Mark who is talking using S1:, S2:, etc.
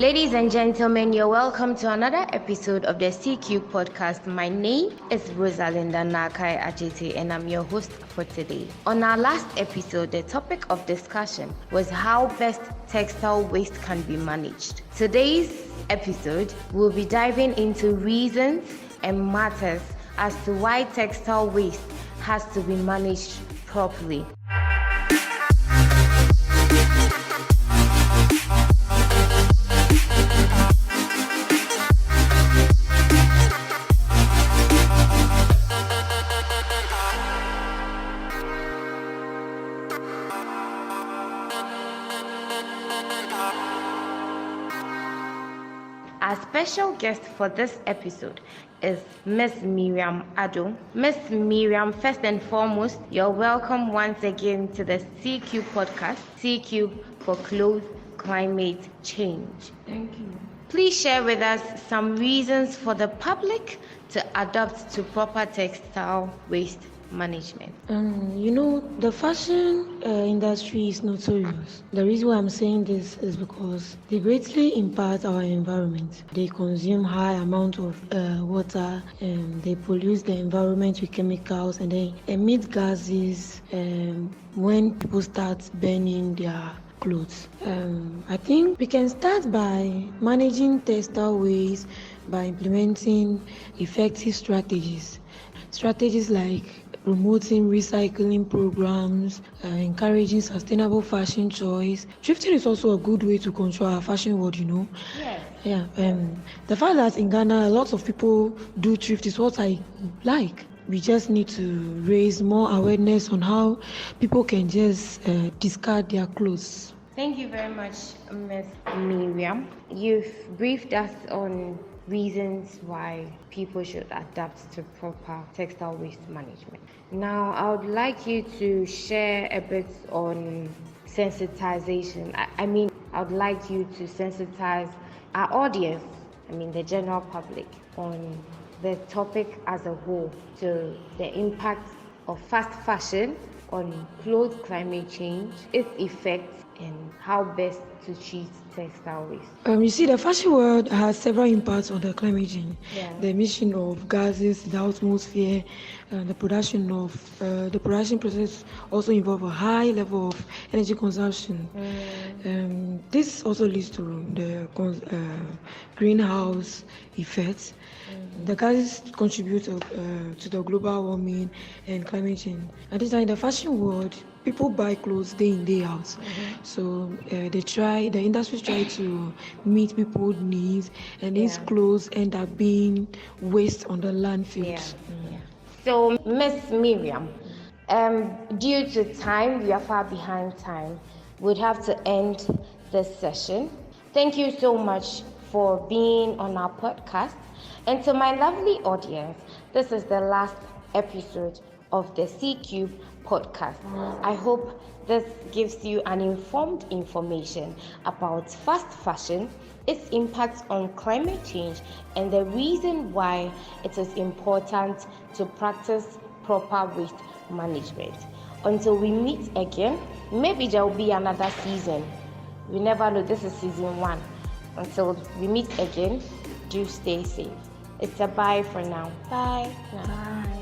S1: Ladies and gentlemen, you're welcome to another episode of the CQ podcast. My name is Rosalinda Nakai Ajiti and I'm your host for today. On our last episode, the topic of discussion was how best textile waste can be managed. Today's episode, we'll be diving into reasons and matters as to why textile waste has to be managed properly. Our special guest for this episode is Miss Miriam Ado. Miss Miriam, first and foremost, you're welcome once again to the CQ podcast, CQ for Clothes Climate Change.
S2: Thank you.
S1: Please share with us some reasons for the public to adapt to proper textile waste management.
S2: The fashion industry is notorious. The reason why I'm saying this is because they greatly impact our environment. They consume high amount of water, and they pollute the environment with chemicals, and they emit gases when people start burning their clothes. I think we can start by managing textile waste by implementing effective strategies. Strategies like promoting recycling programs, encouraging sustainable fashion choice. Thrifting is also a good way to control our fashion world,
S1: Yes.
S2: Yeah. The fact that in Ghana a lot of people do thrift is what I like. We just need to raise more awareness on how people can just discard their clothes.
S1: Thank you very much, Ms. Miriam. You've briefed us on reasons why people should adapt to proper textile waste management. Now, I would like you to share a bit on sensitization. I would like you to sensitize our audience, the general public, on the topic as a whole, to the impact of fast fashion on clothes climate change, its effects, and how best to treat textile waste.
S2: The fashion world has several impacts on the climate change.
S1: Yeah.
S2: The emission of gases in the atmosphere, the production process also involve a high level of energy consumption. This also leads to the greenhouse effect. The gases contribute to the global warming and climate change. At this time, in the fashion world, people buy clothes day in, day out. So the industries try to meet people's needs, and these clothes end up being waste on the landfills.
S1: So, Miss Miriam, due to time, we are far behind time. We'd have to end this session. Thank you so much for being on our podcast. And to my lovely audience, this is the last episode of the CQ podcast. I hope this gives you an informed information about fast fashion, its impact on climate change, and the reason why it is important to practice proper waste management. Until we meet again, maybe there will be another season. We never know, this is season 1. Until we meet again, do stay safe. It's a bye for now. Bye.
S2: Bye.